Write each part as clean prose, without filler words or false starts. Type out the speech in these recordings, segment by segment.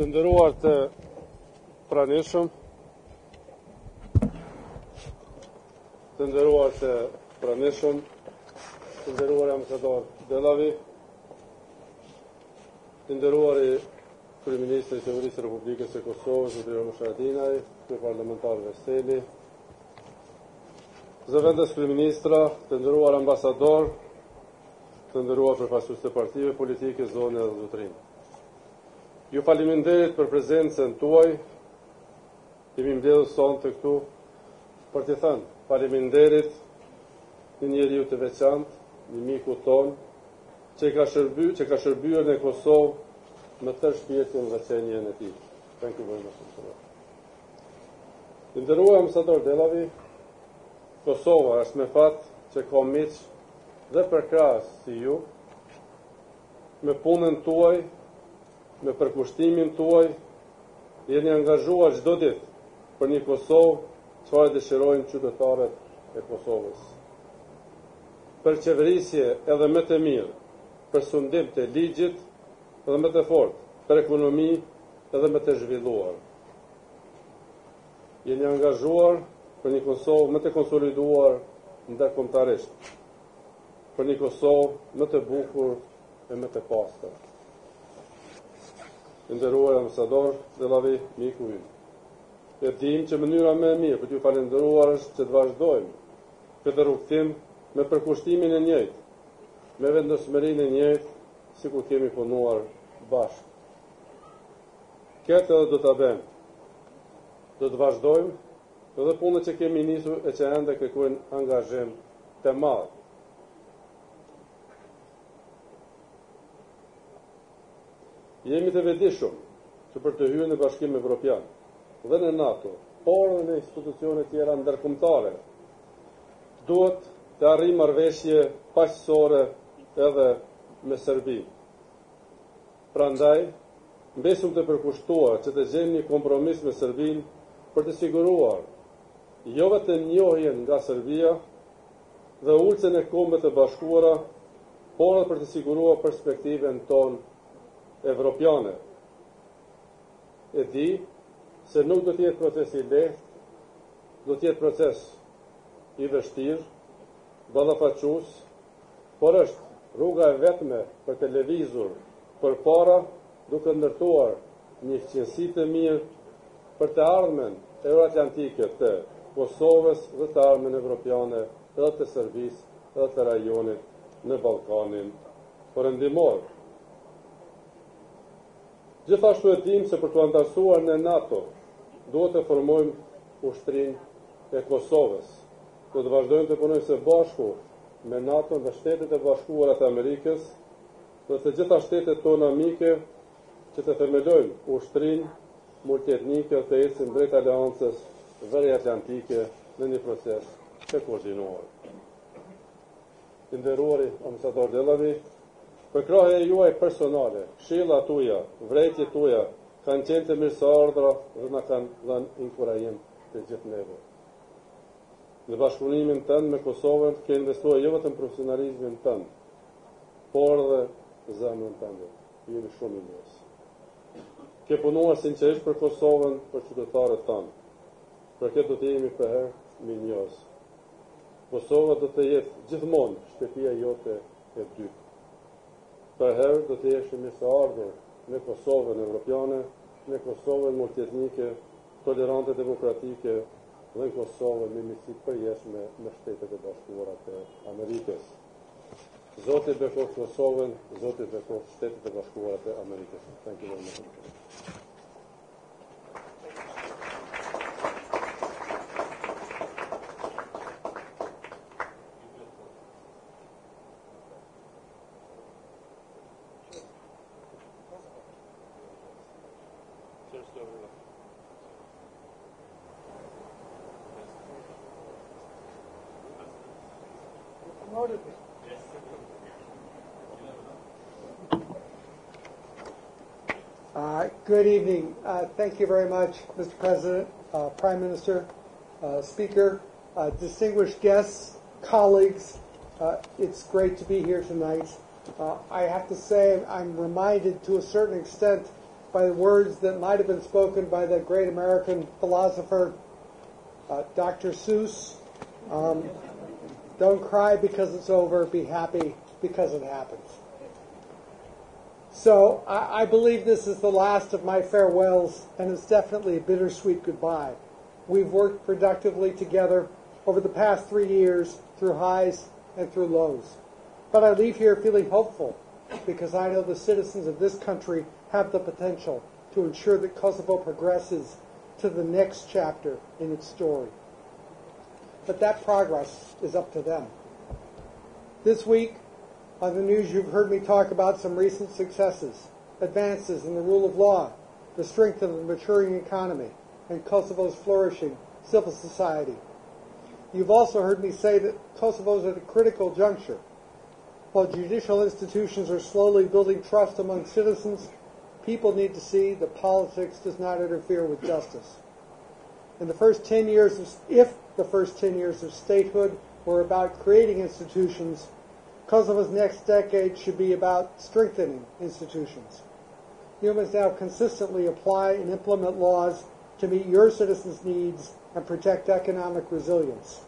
Të nderuar të pranishëm, të nderuar ambasador Delawie, të nderuari kryeministri i Qeverisë së Republikës së Kosovës, zotëri Mushatinaj, të parlamentarëve Seli, zëvendës kryeministra, të nderuar ambasador, të nderuar përfaqësues të partive politike, zonë dhe zotërinë. Ju faleminderit për prezencën tuaj, kemi mbledhur sonte këtu për të thënë faleminderit një njeriu të veçantë, një miku ton, që ka shërbyer në Kosovë me tërë shpirtin dhe qenien e tij. Thank you very much. Të nderuar ambasador Delawie, Kosova është me fat që ka miq dhe përkrahas si ju, me punën tuaj, me përkushtimin tuaj, jeni angazhuar çdo ditë për një Kosovë çfarë dëshirojnë qytetarët e Kosovës. Për qeverisje edhe më të mirë, për sundim të ligjit edhe më të fortë, për ekonomi edhe më të zhvilluar. Jeni angazhuar për një Kosovë më të konsoliduar ndërkombëtarisht, për një Kosovë më të bukur e më të pastër. Nderuar ambasador Delawie, miku im. E dim që mënyra më e mirë për t'ju falendëruar është që të vazhdojmë këtë rrugtim me përkushtimin e njëjtë, me vendosmërinë e njëjtë, sikur kemi punuar bashkë. Këtë edhe do ta bëjmë. Do të vazhdojmë edhe punët që kemi nisur e që ende kërkojnë angazhim të madh. Jemi të vetëdijshëm që për të hyrë në Bashkimin Evropian dhe në NATO, por edhe në institucione tjera ndërkombëtare, duhet të arrijmë marrëveshje paqësore edhe me Serbinë. Prandaj, mbesëm të përkushtuar që të gjejmë një kompromis me Serbinë për të siguruar jo vetëm njohjen nga Serbia dhe uljen e Kombeve të Bashkuara, por edhe për të siguruar perspektivën tonë evropiane. E di se nuk do të jetë proces i lehtë, do të jetë proces i vështirë, ballafaques, por është rruga e vetme për të lëvizur përpara, duke ndërtuar një qenësi të mirë për të ardhmen euroatlantike të Kosovës dhe të ardhmen evropiane edhe të Serbisë edhe të rajonit në Ballkanin perëndimor. Gjithashtu e dim se për të antarësuar në NATO, duhet të formojmë ushtrinë e Kosovës. Do të vazhdojmë të punojmë së bashku me NATO dhe Shtetet e Bashkuara të Amerikës dhe të gjitha shtetet tona amike që të themelojnë ushtrinë multietnike të ecim drejt aleancës veriatlantike në një proces të koordinuar. Të nderuari ambasador Delawie, përkrahja juaj personale, këshilla tuaja, vërejtjet tuaja kanë qenë të mirëseardhura dhe na kanë dhënë inkurajim të gjithë neve. Në bashkëpunimin tënd me Kosovën ke investuar jo vetëm profesionalizmin tënd, por edhe zemrën tënde. Jemi shumë mirës. Ke punuar sinqerisht për Kosovën, për qytetarët tanë. Për këtë do të jemi përherë mirënjohës. Kosova do të jetë gjithmonë shtëpia jote e dytë. Përherë do të jesh mirëseardhur në Kosovën evropiane, në Kosovën multietnike, tolerante demokratike dhe në Kosovën me miqësi të përjetshme me Shtetet e Bashkuara të Amerikës. Zoti bekoft Kosovën, Zoti bekoft Shtetet e Bashkuara të Amerikës. Thank you very much. Good evening. Thank you very much, Mr. President, Prime Minister, Speaker, distinguished guests, colleagues. It's great to be here tonight. I have to say I'm reminded to a certain extent by the words that might have been spoken by the great American philosopher, Dr. Seuss. Don't cry because it's over, be happy because it happens. So I believe this is the last of my farewells, and it's definitely a bittersweet goodbye. We've worked productively together over the past 3 years, through highs and through lows. But I leave here feeling hopeful, because I know the citizens of this country have the potential to ensure that Kosovo progresses to the next chapter in its story. But that progress is up to them. This week, on the news, you've heard me talk about some recent successes, advances in the rule of law, the strength of the maturing economy, and Kosovo's flourishing civil society. You've also heard me say that Kosovo is at a critical juncture. While judicial institutions are slowly building trust among citizens, people need to see that politics does not interfere with justice. If the first 10 years of statehood were about creating institutions, Kosovo's next decade should be about strengthening institutions. You must now consistently apply and implement laws to meet your citizens' needs and protect economic resilience.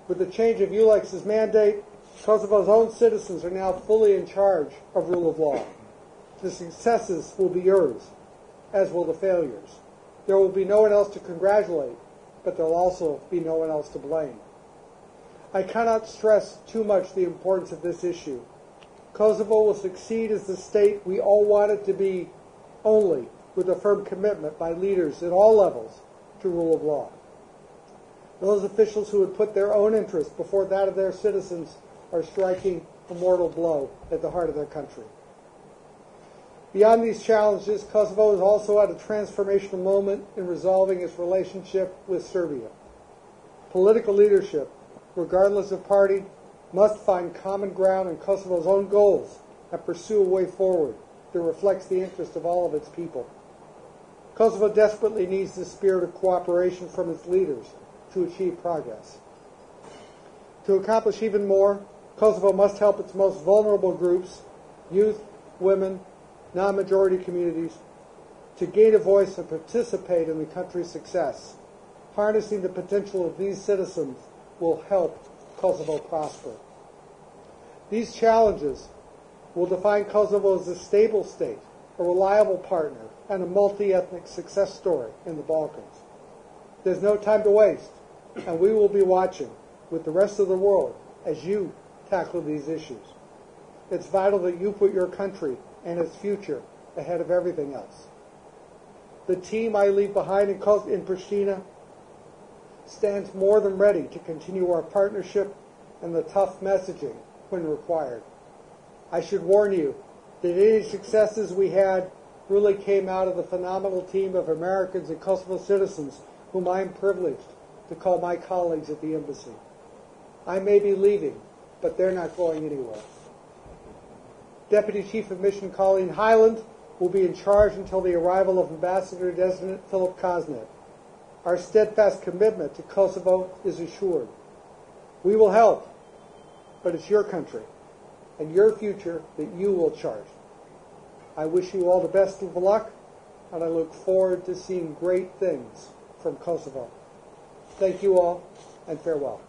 With the change of ULEX's mandate, Kosovo's own citizens are now fully in charge of rule of law. The successes will be yours, as will the failures. There will be no one else to congratulate, but there will also be no one else to blame. I cannot stress too much the importance of this issue. Kosovo will succeed as the state we all want it to be only with a firm commitment by leaders at all levels to rule of law. Those officials who would put their own interest before that of their citizens are striking a mortal blow at the heart of their country. Beyond these challenges, Kosovo is also at a transformational moment in resolving its relationship with Serbia. Political leadership, regardless of party, must find common ground in Kosovo's own goals and pursue a way forward that reflects the interest of all of its people. Kosovo desperately needs the spirit of cooperation from its leaders to achieve progress. To accomplish even more, Kosovo must help its most vulnerable groups, youth, women, non-majority communities, to gain a voice and participate in the country's success. Harnessing the potential of these citizens will help Kosovo prosper. These challenges will define Kosovo as a stable state, a reliable partner, and a multi-ethnic success story in the Balkans. There's no time to waste, and we will be watching with the rest of the world as you tackle these issues. It's vital that you put your country and its future ahead of everything else. The team I leave behind in Pristina stands more than ready to continue our partnership and the tough messaging when required. I should warn you that any successes we had really came out of the phenomenal team of Americans and Kosovo citizens whom I am privileged to call my colleagues at the embassy. I may be leaving, but they're not going anywhere. Deputy Chief of Mission Colleen Highland will be in charge until the arrival of Ambassador-Designate Philip Kosnet. Our steadfast commitment to Kosovo is assured. We will help, but it's your country and your future that you will chart. I wish you all the best of luck, and I look forward to seeing great things from Kosovo. Thank you all, and farewell.